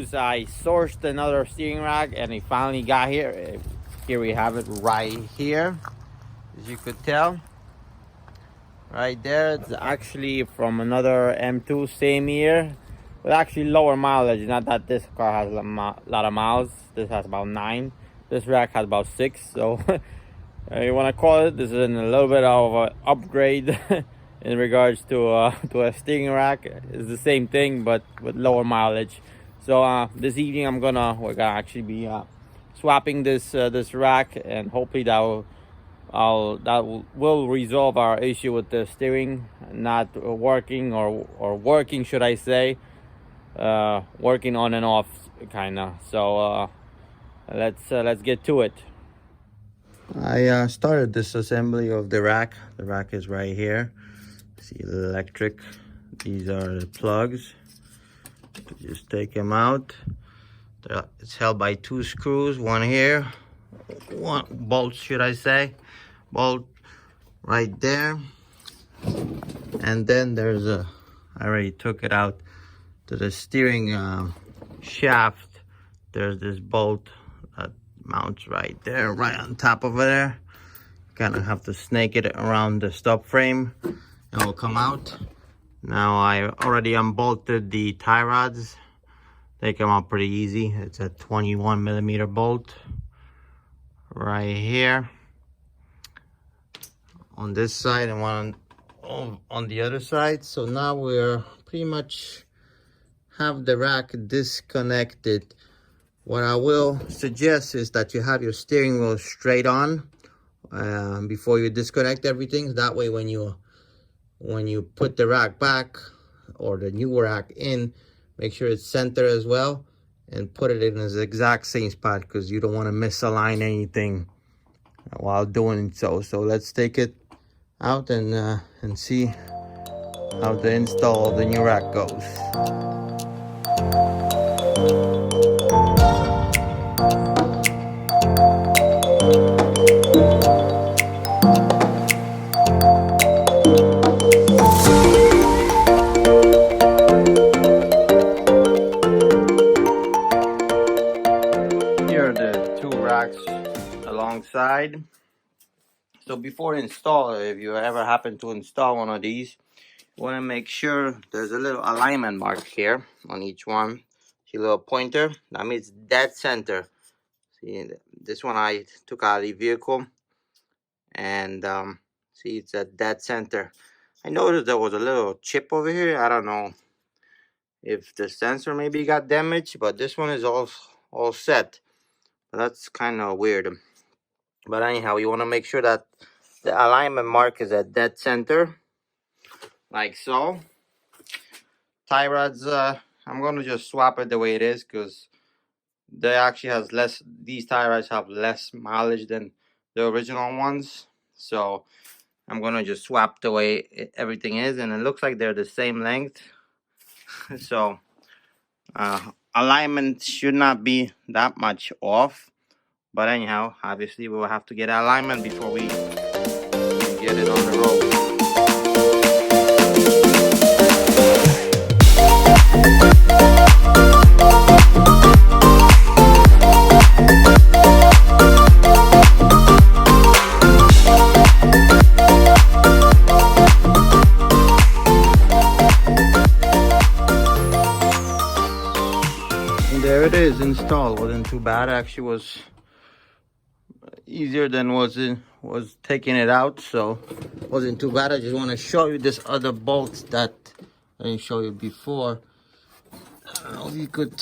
news. I sourced another steering rack and it finally got here. Here we have it right here, as you could tell. Right there, it's actually from another M2, same year, but actually lower mileage. Not that this car has a lot of miles. This has about 9. This rack has about 6. So you want to call it, this is a little bit of an upgrade in regards to a steering rack. It's the same thing, but with lower mileage. So this evening we're gonna actually be swapping this rack, and hopefully that will resolve our issue with the steering not working, or working, should I say, working on and off kind of. So let's get to it. I started this assembly of the rack. The rack is right here. See, electric. These are the plugs. Just take them out. It's held by 2 screws, one here, one bolt, should I say, bolt right there, and then there's I already took it out to the steering shaft. There's this bolt that mounts right there, right on top of it there. Kind of have to snake it around the stop frame and it will come out. Now I already unbolted the tie rods. They come out pretty easy. It's a 21mm bolt right here on this side, and one on the other side. So now we're pretty much have the rack disconnected. What I will suggest is that you have your steering wheel straight on before you disconnect everything. That way when you put the rack back, or the new rack in, make sure it's center as well, and put it in the exact same spot, because you don't want to misalign anything while doing so. So let's take it out and see how the install of the new rack goes. Here are the 2 racks alongside. So before install, if you ever happen to install one of these, you want to make sure there's a little alignment mark here on each one. See a little pointer? That means dead center. See, this one I took out of the vehicle, and see, it's at dead center. I noticed there was a little chip over here. I don't know if the sensor maybe got damaged, but this one is all set. That's kind of weird. But anyhow, you want to make sure that the alignment mark is at dead center, like so. Tie rods, I'm going to just swap it the way it is, because they actually has less, these tie rods have less mileage than the original ones. So I'm going to just swap the way everything is, and it looks like they're the same length. So alignment should not be that much off. But anyhow, obviously we will have to get alignment before we get it on the road. And there it is, installed. Wasn't too bad. Actually was easier than was taking it out, so wasn't too bad. I just want to show you this other bolt that I didn't show you before. I don't know if you could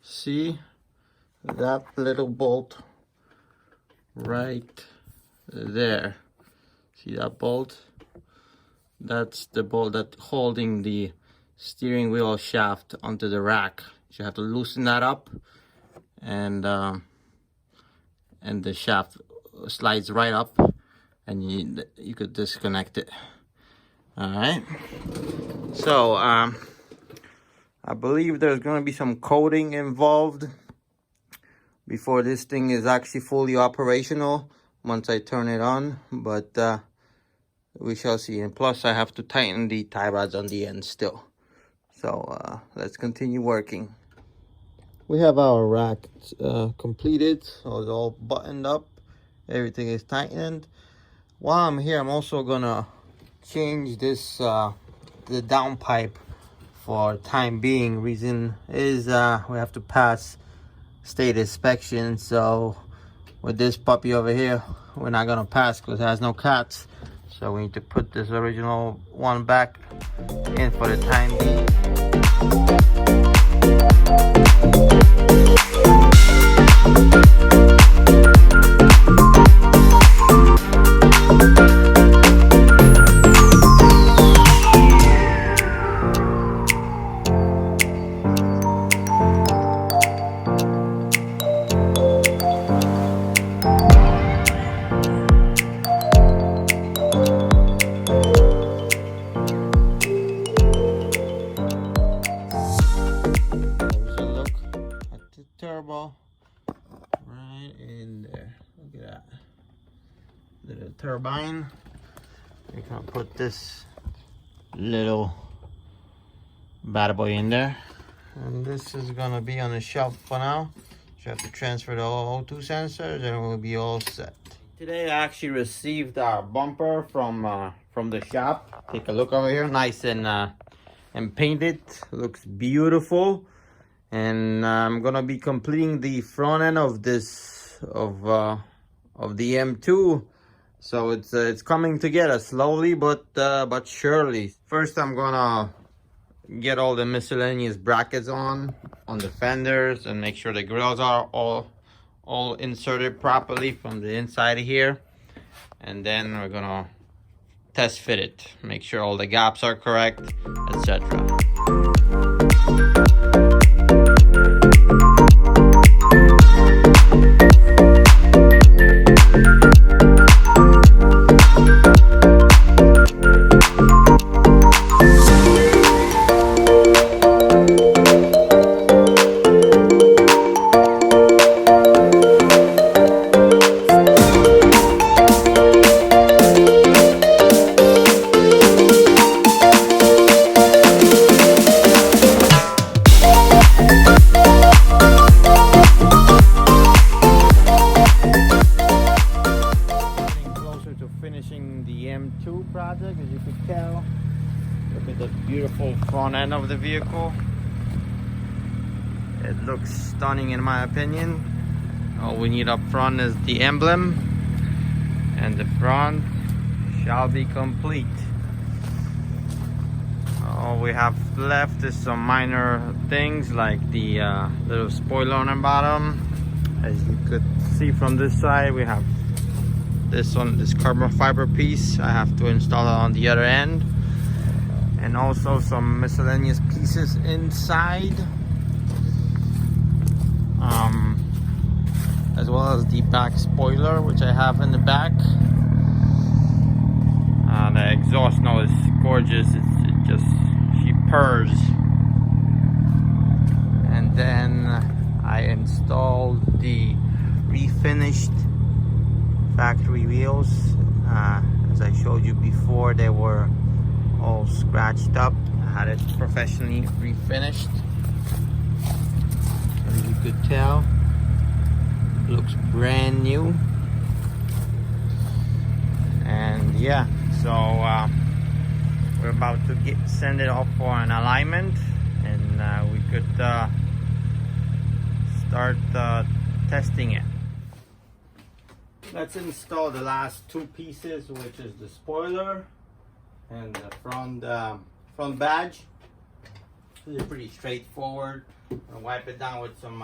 see that little bolt right there. See that bolt? That's the bolt that's holding the steering wheel shaft onto the rack. You have to loosen that up, and the shaft slides right up, and you could disconnect it. All right. So I believe there's going to be some coating involved before this thing is actually fully operational once I turn it on, but we shall see. And plus I have to tighten the tie rods on the end still. So let's continue working. we have our rack completed. So it's all buttoned up. Everything is tightened. While I'm here, I'm also gonna change this the downpipe for time being. Reason is we have to pass state inspection. So with this puppy over here, we're not gonna pass because it has no cats. So we need to put this original one back in for the time being. Turbo right in there. Look at that little turbine. We're gonna put this little bad boy in there, and this is gonna be on the shelf for now. So you have to transfer the O2 sensors and we'll be all set. Today I actually received our bumper from the shop. Take a look over here, nice and painted. Looks beautiful. And I'm gonna be completing the front end of this of the M2, so it's coming together slowly but surely. First, I'm gonna get all the miscellaneous brackets on the fenders and make sure the grills are all inserted properly from the inside of here, and then we're gonna test fit it, make sure all the gaps are correct, etc. Finishing the M2 project, as you could tell. Look at the beautiful front end of the vehicle. It looks stunning in my opinion. All we need up front is the emblem, and the front shall be complete. All we have left is some minor things like the little spoiler on the bottom. As you could see from this side, we have this carbon fiber piece. I have to install it on the other end, and also some miscellaneous pieces inside, as well as the back spoiler, which I have in the back. The exhaust note is gorgeous. She purrs. And then I installed the refinished factory wheels. As I showed you before, they were all scratched up. I had it professionally refinished. As you could tell, looks brand new. And yeah, so we're about to send it off for an alignment, and we could start testing it. Let's install the last two pieces, which is the spoiler and the front badge. This is pretty straightforward. I'll wipe it down with some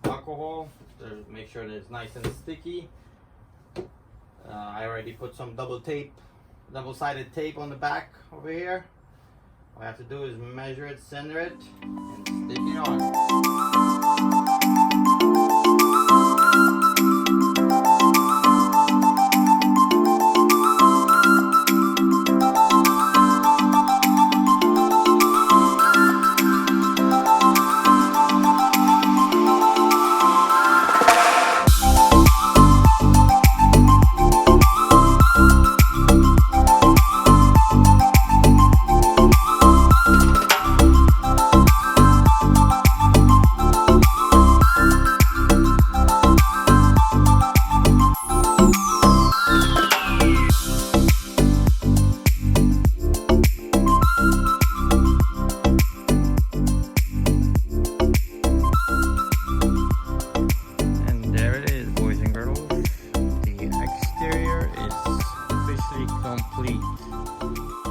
alcohol to make sure that it's nice and sticky. I already put some double-sided tape on the back over here. All I have to do is measure it, center it, and stick it on. is officially complete.